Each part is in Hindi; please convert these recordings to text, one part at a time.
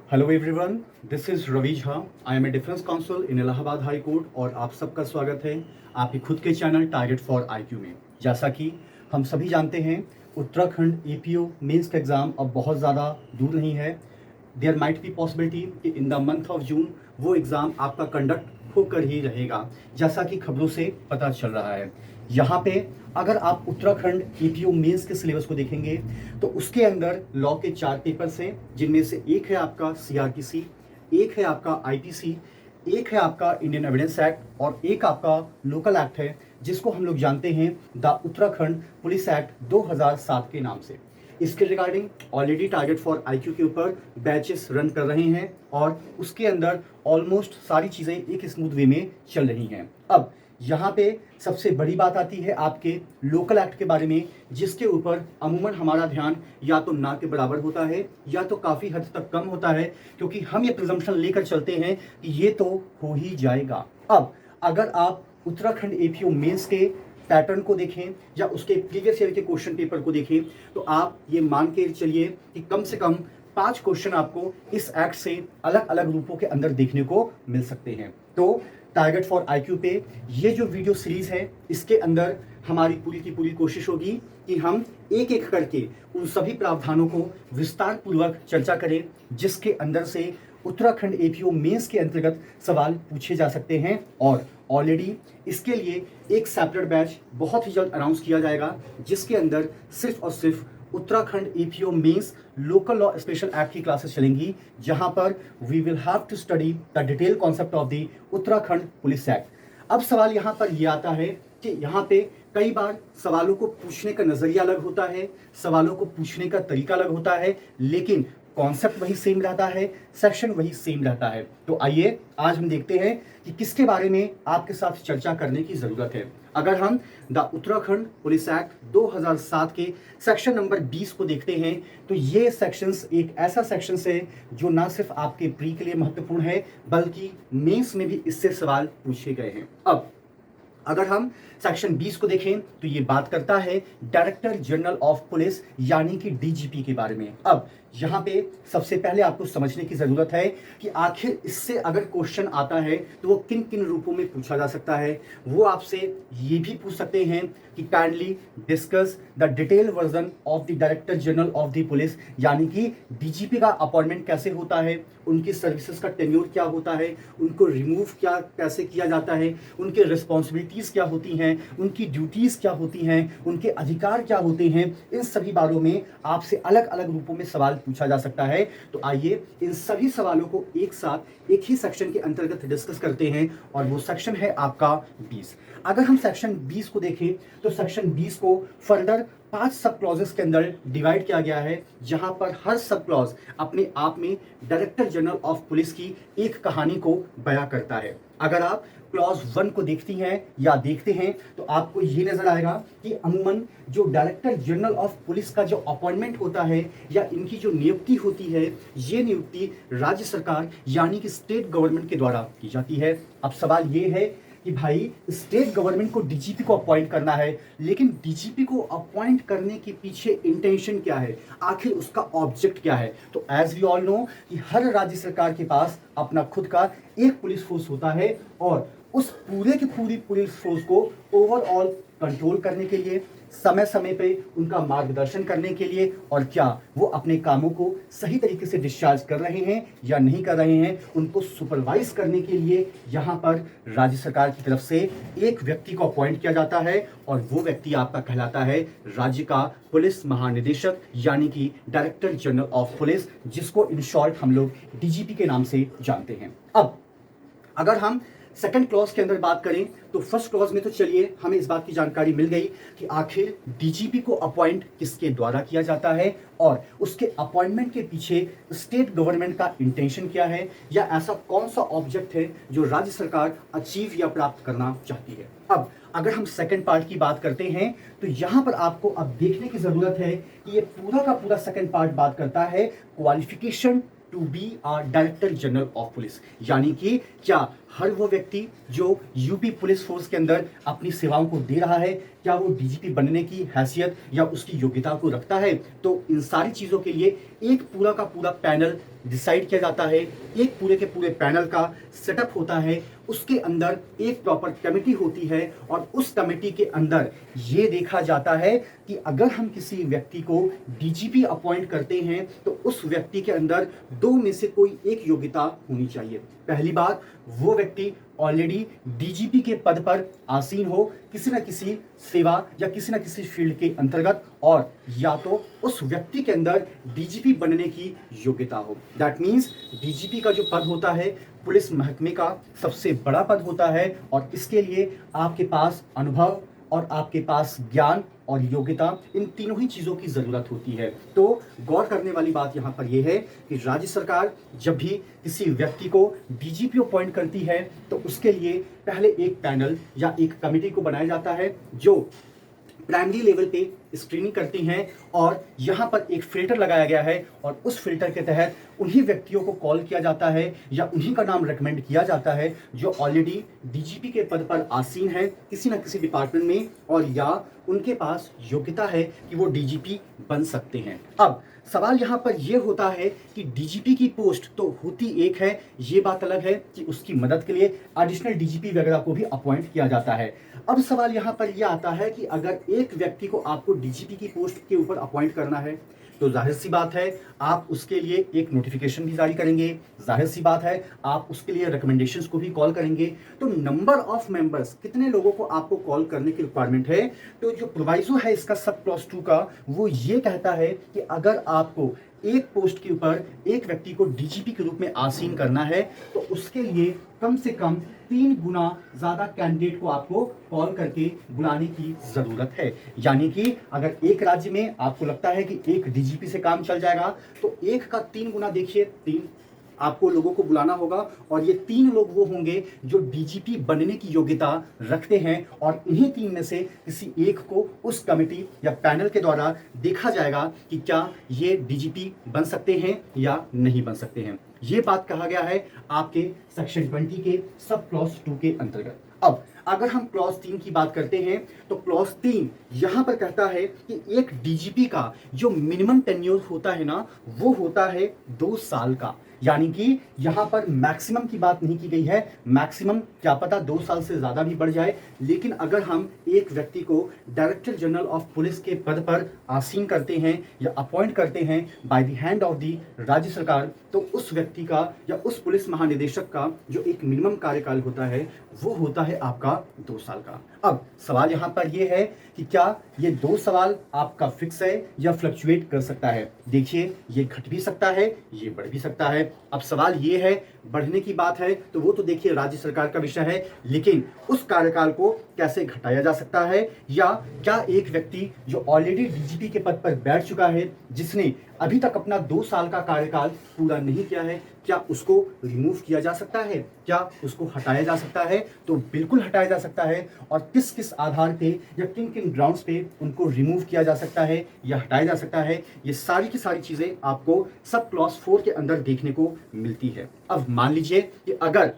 Hello everyone, this is Ravi Jha. I am a defence counsel in Allahabad high court और आप सबका स्वागत है आपके खुद के चैनल टारगेट फॉर आईक्यू में। जैसा कि हम सभी जानते हैं, उत्तराखंड एपीओ मेंस का एग्ज़ाम अब बहुत ज़्यादा दूर नहीं है। देयर माइट बी पॉसिबिलिटी कि in the month of June वो एग्ज़ाम आपका कंडक्ट होकर ही रहेगा, जैसा कि खबरों से पता चल रहा है। यहाँ पे अगर आप उत्तराखंड एपीओ मेंस के सिलेबस को देखेंगे तो उसके अंदर लॉ के 4 पेपर्स हैं, जिनमें से एक है आपका सीआरपीसी, एक है आपका आईपीसी, एक है आपका इंडियन एविडेंस एक्ट और एक आपका लोकल एक्ट है जिसको हम लोग जानते हैं द उत्तराखंड पुलिस एक्ट 2007 के नाम से। इसके regarding already target for IQ के ऊपर बैचेस रन कर रहे हैं और उसके अंदर ऑलमोस्ट सारी चीज़ें एक स्मूथ वे में चल रही हैं। अब यहाँ पे सबसे बड़ी बात आती है आपके लोकल एक्ट के बारे में, जिसके ऊपर अमूमन हमारा ध्यान या तो ना के बराबर होता है या तो काफ़ी हद तक कम होता है, क्योंकि हम ये प्रिजम्पशन लेकर चलते हैं कि ये तो हो ही जाएगा। अब अगर आप उत्तराखंड एपीओ मेंस के पैटर्न को देखें या उसके प्रीवियस ईयर के क्वेश्चन पेपर को देखें तो आप ये मान के चलिए कि कम से कम 5 क्वेश्चन आपको इस एक्ट से अलग अलग रूपों के अंदर देखने को मिल सकते हैं। तो टारगेट फॉर आईक्यू पे ये जो वीडियो सीरीज है, इसके अंदर हमारी पूरी की पूरी कोशिश होगी कि हम एक एक करके उन सभी प्रावधानों को विस्तार पूर्वक चर्चा करें, जिसके अंदर से उत्तराखंड एपीओ मेंस के अंतर्गत सवाल पूछे जा सकते हैं। और ऑलरेडी इसके लिए एक सेपरेट बैच बहुत ही जल्द अनाउंस किया जाएगा, जिसके अंदर सिर्फ और सिर्फ Uttarakhand APO mains local law special act की क्लासेस चलेंगी, जहां पर we will have to study the detail concept of the Uttarakhand police act. अब सवाल यहां पर यह आता है कि यहाँ पे कई बार सवालों को पूछने का नजरिया अलग होता है, सवालों को पूछने का तरीका अलग होता है, लेकिन कॉन्सेप्ट वही सेम रहता है, सेक्शन वही सेम रहता है। तो आइए आज हम देखते हैं कि किसके बारे में आपके साथ चर्चा करने की जरूरत है। अगर हम द उत्तराखंड पुलिस एक्ट 2007 के सेक्शन नंबर 20 को देखते हैं तो ये सेक्शंस एक ऐसा सेक्शंस है जो ना सिर्फ आपके प्री के लिए महत्वपूर्ण है, बल्कि मेंस में भी इससे सवाल पूछे गए हैं। अब अगर हम सेक्शन 20 को देखें तो ये बात करता है डायरेक्टर जनरल ऑफ पुलिस यानी कि डीजीपी के बारे में। अब यहाँ पे सबसे पहले आपको समझने की जरूरत है कि आखिर इससे अगर क्वेश्चन आता है तो वो किन किन रूपों में पूछा जा सकता है। वो आपसे ये भी पूछ सकते हैं कि kindly discuss the detail version of the director general of the police, यानी कि डीजीपी का अपॉइंटमेंट कैसे होता है, उनकी सर्विसेज का टेन्योर क्या होता है, उनको रिमूव क्या कैसे किया जाता है, उनके रिस्पॉन्सिबिलिटीज़ क्या होती हैं, उनकी ड्यूटीज़ क्या होती हैं, उनके अधिकार क्या होते हैं। इन सभी बारों में आपसे अलग अलग रूपों में सवाल पूछा जा सकता है। तो आइए इन सभी सवालों को एक साथ एक ही सेक्शन के अंतर्गत डिस्कस करते हैं, और वो सेक्शन है आपका 20। अगर हम सेक्शन 20 को देखें तो सेक्शन 20 को फर्दर 5 सब क्लॉजेस के अंदर डिवाइड किया गया है, जहां पर हर सब क्लॉज अपने आप में डायरेक्टर जनरल ऑफ पुलिस की एक कहानी को बयां करता है। अगर आप क्लॉज 1 को देखती हैं या देखते हैं तो आपको ये नजर आएगा कि अमूमन जो डायरेक्टर जनरल ऑफ पुलिस का जो अपॉइंटमेंट होता है या इनकी जो नियुक्ति होती है, ये नियुक्ति राज्य सरकार यानी कि स्टेट गवर्नमेंट के द्वारा की जाती है। अब सवाल ये है कि भाई स्टेट गवर्नमेंट को डीजीपी को अपॉइंट करना है, लेकिन डीजीपी को अपॉइंट करने के पीछे इंटेंशन क्या है, आखिर उसका ऑब्जेक्ट क्या है। तो एज वी ऑल नो कि हर राज्य सरकार के पास अपना खुद का एक पुलिस फोर्स होता है, और उस पूरे की पूरी पुलिस फोर्स को ओवरऑल कंट्रोल करने के लिए, समय समय पे उनका मार्गदर्शन करने के लिए, और क्या वो अपने कामों को सही तरीके से डिस्चार्ज कर रहे हैं या नहीं कर रहे हैं, उनको सुपरवाइज करने के लिए यहाँ पर राज्य सरकार की तरफ से एक व्यक्ति को अपॉइंट किया जाता है, और वो व्यक्ति आपका कहलाता है राज्य का पुलिस महानिदेशक यानी कि डायरेक्टर जनरल ऑफ पुलिस, जिसको इन शॉर्ट हम लोग डीजीपी के नाम से जानते हैं। अब अगर हम सेकंड क्लॉज के अंदर बात करें तो फर्स्ट क्लॉज में तो चलिए हमें इस बात की जानकारी मिल गई कि आखिर डीजीपी को अपॉइंट किसके द्वारा किया जाता है, और उसके अपॉइंटमेंट के पीछे स्टेट गवर्नमेंट का इंटेंशन क्या है, या ऐसा कौन सा ऑब्जेक्ट है जो राज्य सरकार अचीव या प्राप्त करना चाहती है। अब अगर हम सेकंड पार्ट की बात करते हैं तो यहां पर आपको अब देखने की जरूरत है कि ये पूरा का पूरा सेकंड पार्ट बात करता है qualification to be director general of police, यानी कि क्या हर वो व्यक्ति जो यूपी पुलिस फोर्स के अंदर अपनी सेवाओं को दे रहा है, क्या वो डीजीपी बनने की हैसियत या उसकी योग्यता को रखता है। तो इन सारी चीज़ों के लिए एक पूरा का पूरा पैनल डिसाइड किया जाता है, एक पूरे के पूरे पैनल का सेटअप होता है, उसके अंदर एक प्रॉपर कमेटी होती है और उस कमेटी के अंदर ये देखा जाता है कि अगर हम किसी व्यक्ति को डीजीपी अपॉइंट करते हैं तो उस व्यक्ति के अंदर दो में से कोई एक योग्यता होनी चाहिए। पहली बात, वो व्यक्ति ऑलरेडी डीजीपी के पद पर आसीन हो किसी न किसी सेवा या किसी न किसी फील्ड के अंतर्गत, और या तो उस व्यक्ति के अंदर डीजीपी बनने की योग्यता हो। दैट मीन्स डीजीपी का जो पद होता है पुलिस महकमे का सबसे बड़ा पद होता है और इसके लिए आपके पास अनुभव और आपके पास ज्ञान और योग्यता, इन तीनों ही चीज़ों की ज़रूरत होती है। तो गौर करने वाली बात यहाँ पर यह है कि राज्य सरकार जब भी किसी व्यक्ति को डीजीपी अपॉइंट करती है तो उसके लिए पहले एक पैनल या एक कमेटी को बनाया जाता है जो प्राइमरी लेवल पे स्क्रीनिंग करती हैं और यहाँ पर एक फिल्टर लगाया गया है और उस फिल्टर के तहत उन्हीं व्यक्तियों को कॉल किया जाता है या उन्हीं का नाम रेकमेंड किया जाता है जो ऑलरेडी डीजीपी के पद पर आसीन है किसी न किसी डिपार्टमेंट में, और या उनके पास योग्यता है कि वो डीजीपी बन सकते हैं। अब सवाल यहाँ पर यह होता है कि डीजीपी की पोस्ट तो होती एक है, ये बात अलग है कि उसकी मदद के लिए एडिशनल डीजीपी वगैरह को भी अपॉइंट किया जाता है। अब सवाल यहाँ पर यह आता है कि अगर एक व्यक्ति को आपको डीजीपी की पोस्ट के ऊपर अपॉइंट करना है तो जाहिर सी बात है आप उसके लिए एक नोटिफिकेशन भी जारी करेंगे, जाहिर सी बात है आप उसके लिए रिकमेंडेशंस को भी कॉल करेंगे। तो नंबर ऑफ मेंबर्स, कितने लोगों को आपको कॉल करने की रिक्वायरमेंट है, तो जो प्रोवाइजो है इसका सब क्लॉज 2 का वो ये कहता है कि अगर आपको एक पोस्ट के ऊपर एक व्यक्ति को डीजीपी के रूप में आसीन करना है तो उसके लिए कम से कम 3 गुना ज्यादा कैंडिडेट को आपको कॉल करके बुलाने की जरूरत है। यानी कि अगर एक राज्य में आपको लगता है कि एक डीजीपी से काम चल जाएगा तो एक का 3 गुना देखिए 3 आपको लोगों को बुलाना होगा, और ये 3 लोग वो होंगे जो डीजीपी बनने की योग्यता रखते हैं और इन्हीं 3 में से किसी एक को उस कमेटी या पैनल के द्वारा देखा जाएगा कि क्या ये डीजीपी बन सकते हैं या नहीं बन सकते हैं। ये बात कहा गया है आपके सेक्शन 20 के सब क्लॉज 2 के अंतर्गत। अब अगर हम क्लॉज 3 की बात करते हैं तो क्लॉज 3 यहां पर कहता है कि एक डीजीपी का जो मिनिमम टेन्योर होता है ना वो होता है 2 साल का। यानी कि यहां पर मैक्सिमम की बात नहीं की गई है, मैक्सिमम क्या पता 2 साल से ज्यादा भी बढ़ जाए, लेकिन अगर हम एक व्यक्ति को डायरेक्टर जनरल ऑफ पुलिस के पद पर आसीन करते हैं या अपॉइंट करते हैं by the hand of the राज्य सरकार, तो उस व्यक्ति का या उस पुलिस महानिदेशक का जो एक मिनिमम कार्यकाल होता है वो होता है आपका 2 साल का। अब सवाल यहाँ पर यह है कि क्या ये 2 सवाल आपका फिक्स है या फ्लक्चुएट कर सकता है। देखिए ये घट भी सकता है, ये बढ़ भी सकता है। अब सवाल ये है, बढ़ने की बात है तो वो तो देखिए राज्य सरकार का विषय है, लेकिन उस कार्यकाल को कैसे घटाया जा सकता है, या क्या एक व्यक्ति जो ऑलरेडी डीजीपी के पद पर बैठ चुका है जिसने अभी तक अपना 2 साल का कार्यकाल पूरा नहीं किया है, क्या उसको रिमूव किया जा सकता है, क्या उसको हटाया जा सकता है। तो बिल्कुल हटाया जा सकता है, और किस किस आधार पे या किन किन ग्राउंड्स पे उनको रिमूव किया जा सकता है या हटाया जा सकता है, ये सारी की सारी चीजें आपको सब क्लॉज 4 के अंदर देखने को मिलती है। अब मान लीजिए कि अगर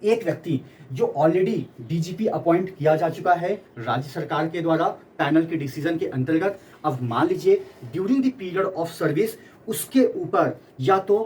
एक व्यक्ति जो ऑलरेडी डीजीपी अपॉइंट किया जा चुका है राज्य सरकार के द्वारा पैनल के डिसीजन के अंतर्गत, अब मान लीजिए during the period of service उसके ऊपर या तो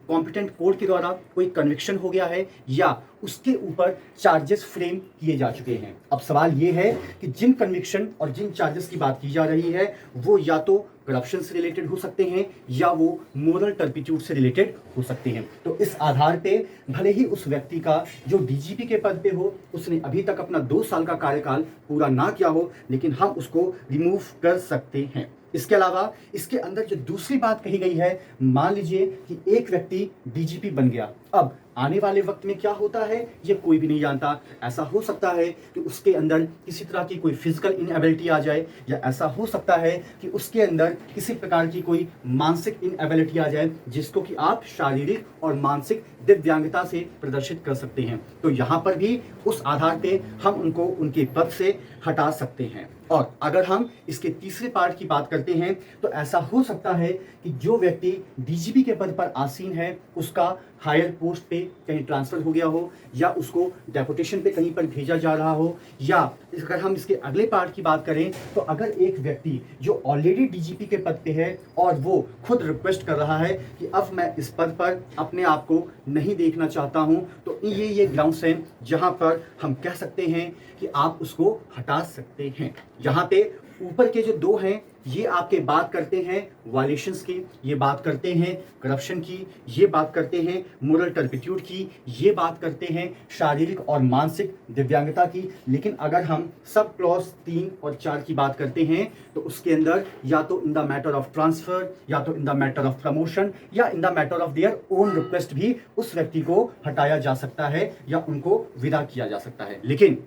कॉम्पिटेंट कोर्ट के द्वारा कोई कन्विक्शन हो गया है या उसके ऊपर चार्जेस फ्रेम किए जा चुके हैं। अब सवाल ये है कि जिन कन्विक्शन और जिन चार्जेस की बात की जा रही है वो या तो करप्शन से रिलेटेड हो सकते हैं या वो मोरल टर्पिट्यूड से रिलेटेड हो सकते हैं। तो इस आधार पे भले ही उस व्यक्ति का जो डीजीपी के पद पे हो उसने अभी तक अपना 2 साल का कार्यकाल पूरा ना किया हो, लेकिन हम उसको रिमूव कर सकते हैं। इसके अलावा इसके अंदर जो दूसरी बात कही गई है, मान लीजिए कि एक व्यक्ति डीजीपी बन गया, अब आने वाले वक्त में क्या होता है ये कोई भी नहीं जानता। ऐसा हो सकता है कि उसके अंदर किसी तरह की कोई फिजिकल इनएबिलिटी आ जाए, या ऐसा हो सकता है कि उसके अंदर किसी प्रकार की कोई मानसिक इनएबिलिटी आ जाए जिसको कि आप शारीरिक और मानसिक दिव्यांगता से प्रदर्शित कर सकते हैं। तो यहाँ पर भी उस आधार पे हम उनको उनके पद से हटा सकते हैं। और अगर हम इसके तीसरे पार्ट की बात करते हैं तो ऐसा हो सकता है कि जो व्यक्ति डीजीपी के पद पर आसीन है उसका हायर पोस्ट पे कहीं ट्रांसफर हो गया हो, या उसको डेपुटेशन पे कहीं पर भेजा जा रहा हो, या अगर हम इसके अगले पार्ट की बात करें तो अगर एक व्यक्ति जो ऑलरेडी डीजीपी के पद पे है और वो खुद रिक्वेस्ट कर रहा है कि अब मैं इस पद पर अपने आप को नहीं देखना चाहता हूं, तो ये ग्राउंड्स हैं जहां पर हम कह सकते हैं कि आप उसको हटा सकते हैं। यहाँ पे ऊपर के जो दो हैं ये आपके बात करते हैं वायलेशंस की, ये बात करते हैं करप्शन की, ये बात करते हैं मोरल टर्पिट्यूड की, ये बात करते हैं शारीरिक और मानसिक दिव्यांगता की। लेकिन अगर हम सब क्लॉज 3 और 4 की बात करते हैं तो उसके अंदर या तो in the matter of transfer, या तो in the matter of promotion, या in the matter of their own request भी उस व्यक्ति को हटाया जा सकता है या उनको विदा किया जा सकता है। लेकिन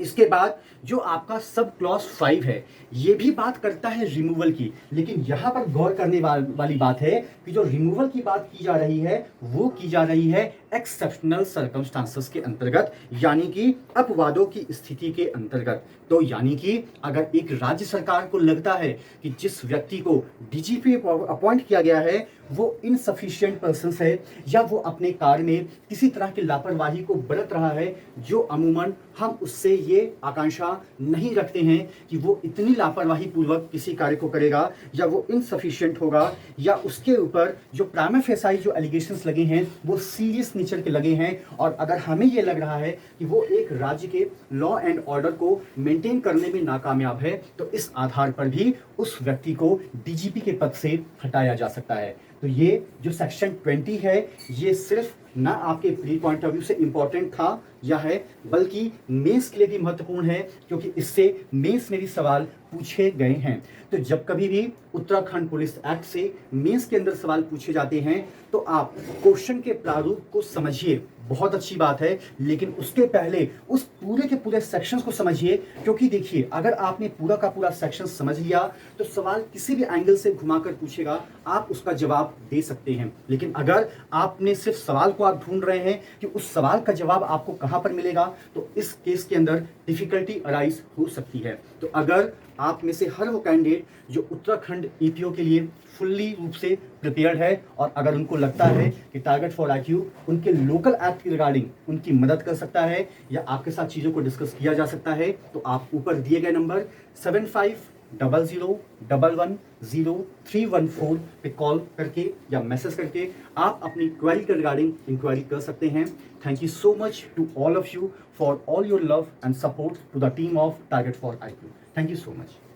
इसके बाद जो आपका सब क्लॉज 5 है ये भी बात करता है रिमूवल की, लेकिन यहां पर गौर करने वाली बात है कि जो रिमूवल की बात की जा रही है वो की जा रही है एक्सेप्शनल सर्कमस्टांसेस के अंतर्गत, यानी कि अपवादों की स्थिति के अंतर्गत। तो यानी कि अगर एक राज्य सरकार को लगता है कि जिस व्यक्ति को डीजीपी अपॉइंट किया गया है वो इनसफिशिएंट पर्सन है, या वो अपने कार्य में किसी तरह की लापरवाही को बरत रहा है, जो अमूमन हम उससे ये आकांक्षा नहीं रखते हैं कि वो इतनी लापरवाही पूर्वक किसी कार्य को करेगा, या वो इनसफिशिएंट होगा, या उसके ऊपर जो प्राइमा फेसाई जो एलिगेशंस लगे हैं वो सीरियस नेचर के लगे हैं, और अगर हमें ये लग रहा है कि वो एक राज्य के लॉ एंड ऑर्डर को मेंटेन करने में नाकामयाब है, तो इस आधार पर भी उस व्यक्ति को डीजीपी के पद से हटाया जा सकता है। तो ये जो सेक्शन 20 है ये सिर्फ ना आपके प्री पॉइंट ऑफ व्यू से इंपॉर्टेंट था या है, बल्कि मेंस के लिए भी महत्वपूर्ण है, क्योंकि इससे मेंस में भी सवाल पूछे गए हैं। तो जब कभी भी उत्तराखंड पुलिस एक्ट से मेंस के अंदर सवाल पूछे जाते हैं तो आप क्वेश्चन के प्रारूप को समझिए, बहुत अच्छी बात है, लेकिन उसके पहले उस पूरे के पूरे सेक्शंस को समझिए, क्योंकि देखिए अगर आपने पूरा का पूरा सेक्शन समझ लिया तो सवाल किसी भी एंगल से घुमाकर पूछेगा आप उसका जवाब दे सकते हैं। लेकिन अगर आपने सिर्फ सवाल को आप ढूंढ रहे हैं कि उस सवाल का जवाब आपको कहां पर मिलेगा, तो इस केस के अंदर डिफिकल्टी अराइज हो सकती है। तो अगर आप में से हर वो कैंडिडेट जो उत्तराखंड ईपीओ के लिए फुल्ली रूप से प्रिपेयर्ड है और अगर उनको लगता है कि टारगेट फॉर आईक्यू उनके लोकल एक्ट की रिगार्डिंग उनकी मदद कर सकता है या आपके साथ चीज़ों को डिस्कस किया जा सकता है, तो आप ऊपर दिए गए नंबर 7500110314 पे कॉल करके या मैसेज करके आप अपनी क्वेरी के रिगार्डिंग इंक्वायरी कर सकते हैं। Thank you so much to all of you for all your love and support to the team of target for IQ. Thank you so much.